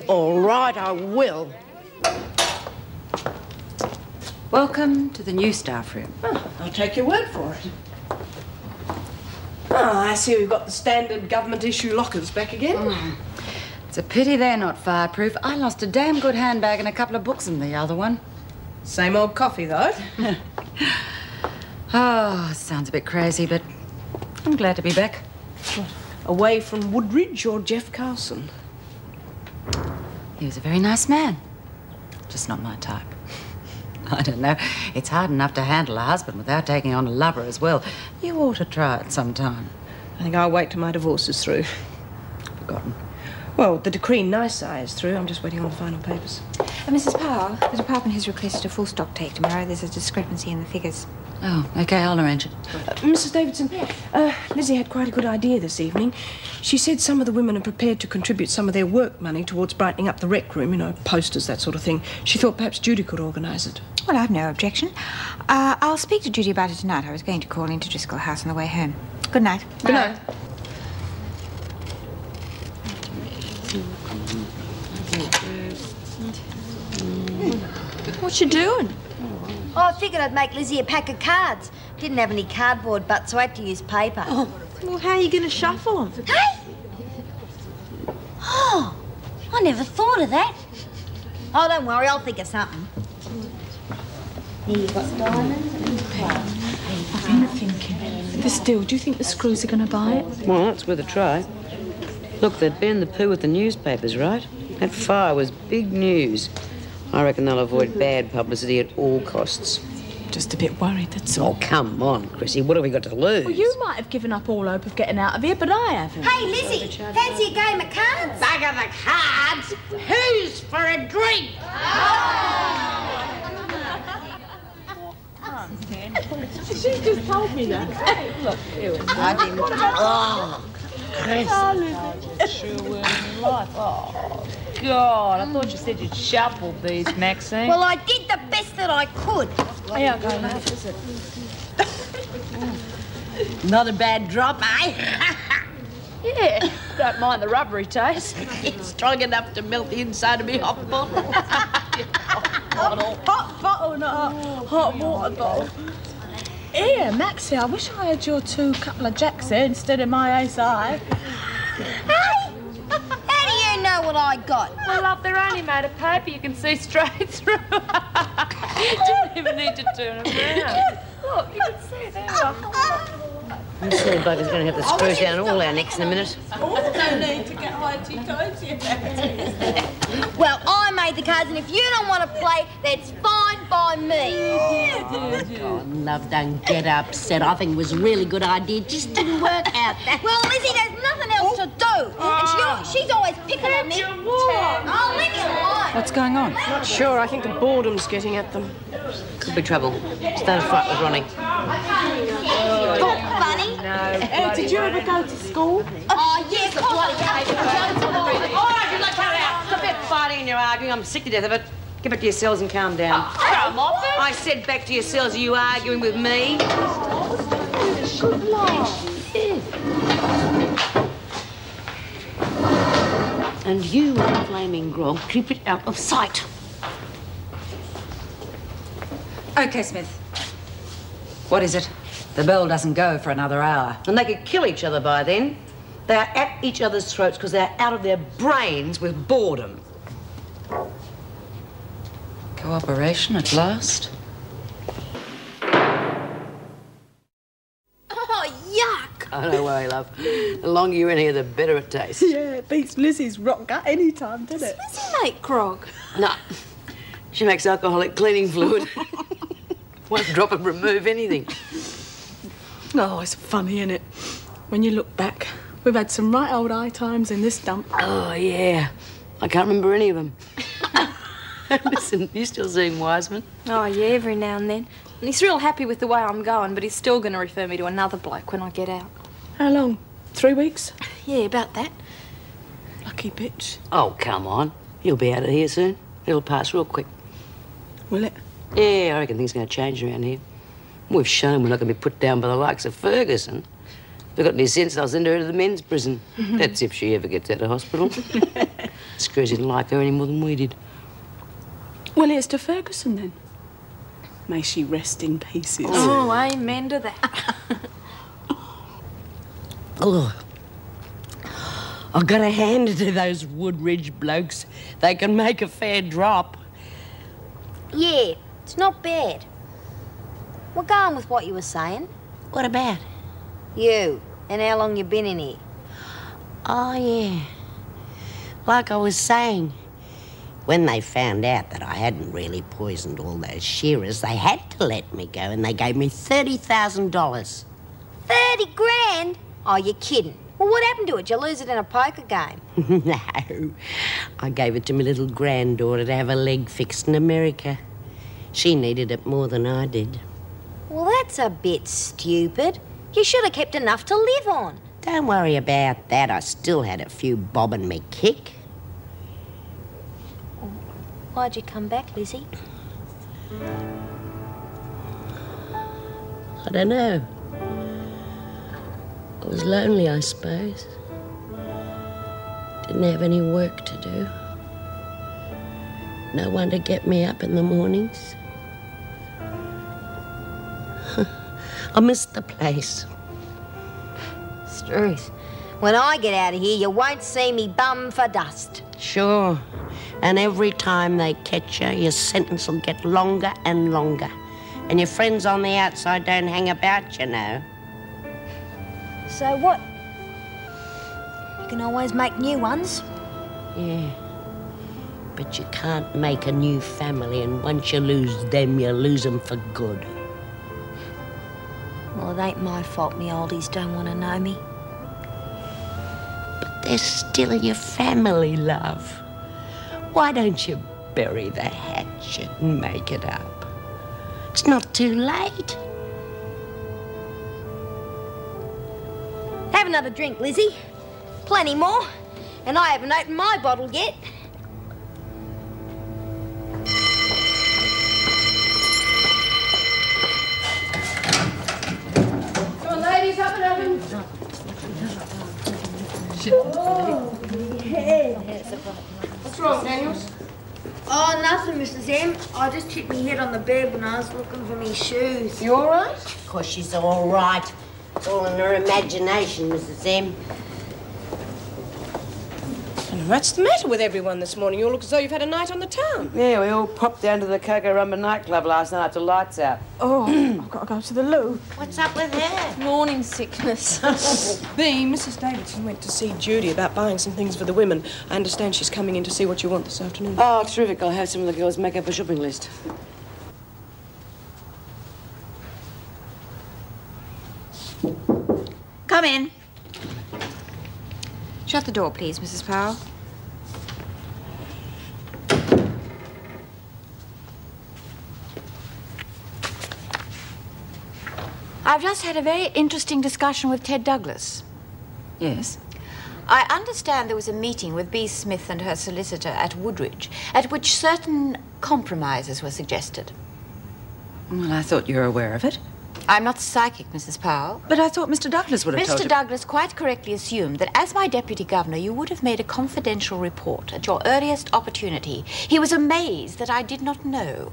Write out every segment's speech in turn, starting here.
All right, I will. Welcome to the new staff room. Oh, I'll take your word for it. Oh, I see we've got the standard government issue lockers back again. It's a pity they're not fireproof. I lost a damn good handbag and a couple of books in the other one. Same old coffee, though. Oh, sounds a bit crazy, but I'm glad to be back. What, away from Woodridge or Jeff Carlson? He was a very nice man. Just not my type. I don't know. It's hard enough to handle a husband without taking on a lover as well. You ought to try it sometime. I think I'll wait till my divorce is through. Forgotten. Well, the decree Nisi is through. I'm just waiting on the final papers. Mrs. Powell, the department has requested a full stock take tomorrow. There's a discrepancy in the figures. Oh, OK, I'll arrange it. Mrs. Davidson, Lizzie had quite a good idea this evening. She said some of the women are prepared to contribute some of their work money towards brightening up the rec room, you know, posters, that sort of thing. She thought perhaps Judy could organise it. Well, I've no objection. I'll speak to Judy about it tonight. I was going to call into Driscoll House on the way home. Good night. Good night. What you doing? Oh, I figured I'd make Lizzie a pack of cards. Didn't have any cardboard butts, so I had to use paper. Oh, well, how are you going to shuffle them? Hey! Oh, I never thought of that. Oh, don't worry, I'll think of something. Here you've got diamonds and clouds. I've been thinking. This deal, do you think the screws are going to buy it? Well, that's worth a try. Look, they'd been the poo with the newspapers, right? That fire was big news. I reckon they'll avoid bad publicity at all costs. Just a bit worried, that's all. Oh, come on, Chrissy. What have we got to lose? Well, you might have given up all hope of getting out of here, but I haven't. Hey, Lizzie, fancy a game of cards? Bag of the cards? Who's for a drink? She just told me that. Hey, look, here it is. Oh, Chris. Oh, God, I thought you said you'd shuffled these, Maxine. Well, I did the best that I could. Here I go, love, is it? Not a bad drop, eh? Yeah, don't mind the rubbery taste. It's strong enough to melt the inside of me hot bottle. Hot bottle, not a hot water bottle. Here, Maxie, I wish I had your couple of jacks here instead of my ace high. Hey! How do you know what I got? Well, love, they're only made of paper. You can see straight through. You don't even need to turn them around. Look, you can see there. This silly bugger's going to have the screws down all our necks in a minute. Oh, no need to get high-tea-toasty. Well, I made the cards, and if you don't want to play, that's fine by me. Oh, love, don't get upset. I think it was a really good idea. Just didn't work out that. Well, Lizzie, there's nothing else to do. And she's always picking on me. Oh, leave me alone. What's going on? Not sure. I think the boredom's getting at them. Could be trouble. Started a fight with Ronnie. Oh, funny. No. Did you ever go to school? Oh, yes, of course. All right, you look out. Stop that fighting and you're arguing. I'm sick to death of it. Get back to your cells and calm down. Come off it. I said back to your cells. Are you arguing with me? And you and Flaming Grog, keep it out of sight. OK, Smith. What is it? The bell doesn't go for another hour. And they could kill each other by then. They are at each other's throats because they're out of their brains with boredom. Cooperation at last. Oh, yuck. Oh, don't worry, love. The longer you're in here, the better it tastes. Yeah, it beats Lizzie's rock gut any time, doesn't it? Does he make grog? No. She makes alcoholic cleaning fluid. Won't drop and remove anything. Oh, it's funny, isn't it? When you look back, we've had some right old high times in this dump. Oh, yeah. I can't remember any of them. Listen, you still seeing Wiseman? Oh, yeah, every now and then. And he's real happy with the way I'm going, but he's still going to refer me to another bloke when I get out. How long? 3 weeks? Yeah, about that. Lucky bitch. Oh, come on. He'll be out of here soon. It'll pass real quick. Will it? Yeah, I reckon things are going to change around here. We've shown we're not going to be put down by the likes of Ferguson. I got any sense, I'll send her to the men's prison. That's if she ever gets out of hospital. Screws didn't like her any more than we did. Well, here's to Ferguson, then. May she rest in pieces. Oh, amen to that. Oh. I've got to hand it to those Woodridge blokes. They can make a fair drop. Yeah, it's not bad. We're going with what you were saying. What about? You, and how long you been in here. Oh, yeah. Like I was saying, when they found out that I hadn't really poisoned all those shearers, they had to let me go, and they gave me $30,000. 30 grand? Oh, you're kidding. Well, what happened to it? Did you lose it in a poker game? No. I gave it to my little granddaughter to have a leg fixed in America. She needed it more than I did. Well, that's a bit stupid. You should have kept enough to live on. Don't worry about that. I still had a few bobbing me kick. Why'd you come back, Lizzie? I don't know. I was lonely, I suppose. Didn't have any work to do. No one to get me up in the mornings. I missed the place. Struth. When I get out of here, you won't see me bum for dust. Sure. And every time they catch you, your sentence will get longer and longer. And your friends on the outside don't hang about, you know. So what? You can always make new ones. Yeah. But you can't make a new family, and once you lose them, you lose them for good. Well, it ain't my fault me oldies don't want to know me. But they're still your family, love. Why don't you bury the hatchet and make it up? It's not too late. Have another drink, Lizzie. Plenty more. And I haven't opened my bottle yet. Come on, ladies, up and open. What's wrong, Daniels? Oh, nothing, Mrs. M. I just hit me head on the bed when I was looking for me shoes. You all right? Of course she's all right. It's all in her imagination, Mrs. M. What's the matter with everyone this morning? You all look as though you've had a night on the town. Yeah, we all popped down to the Coco Rumba nightclub last night till lights out. Oh, I've got to go to the loo. What's up with her? Morning sickness. Mrs. Davidson went to see Judy about buying some things for the women. I understand she's coming in to see what you want this afternoon. Oh, terrific. I'll have some of the girls make up a shopping list. Come in. Shut the door, please, Mrs. Powell. I've just had a very interesting discussion with Ted Douglas. Yes? I understand there was a meeting with B. Smith and her solicitor at Woodridge, at which certain compromises were suggested. Well, I thought you were aware of it. I'm not psychic, Mrs. Powell. But I thought Mr. Douglas would have told Mr. you. Douglas quite correctly assumed that as my deputy governor, you would have made a confidential report at your earliest opportunity. He was amazed that I did not know.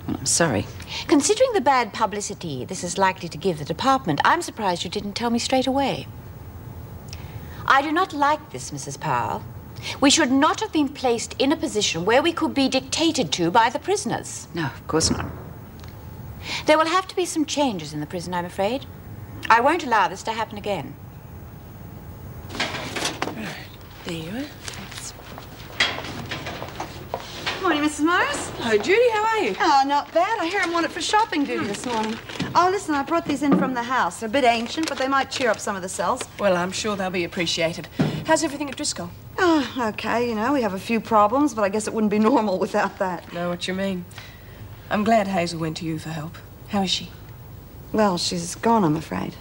Well, I'm sorry. Considering the bad publicity this is likely to give the department, I'm surprised you didn't tell me straight away. I do not like this, Mrs. Powell. We should not have been placed in a position where we could be dictated to by the prisoners. No, of course not. There will have to be some changes in the prison, I'm afraid. I won't allow this to happen again. There you are. Morning, Mrs. Morris. Hello, Judy. How are you? Oh, not bad. I hear I'm wanted for shopping duty this morning. Oh, listen, I brought these in from the house. They're a bit ancient, but they might cheer up some of the cells. Well, I'm sure they'll be appreciated. How's everything at Driscoll? Oh, okay, you know, we have a few problems, but I guess it wouldn't be normal without that. Know what you mean. I'm glad Hazel went to you for help. How is she? Well, she's gone, I'm afraid.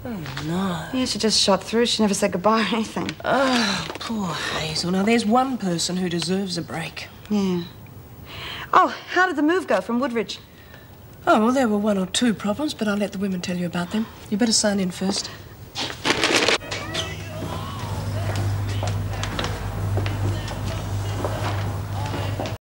Oh, no. Yeah, she just shot through. She never said goodbye or anything. Oh, poor Hazel. Now, there's one person who deserves a break. Yeah. Oh, how did the move go from Woodridge? Oh, well, there were one or two problems, but I'll let the women tell you about them. You better sign in first.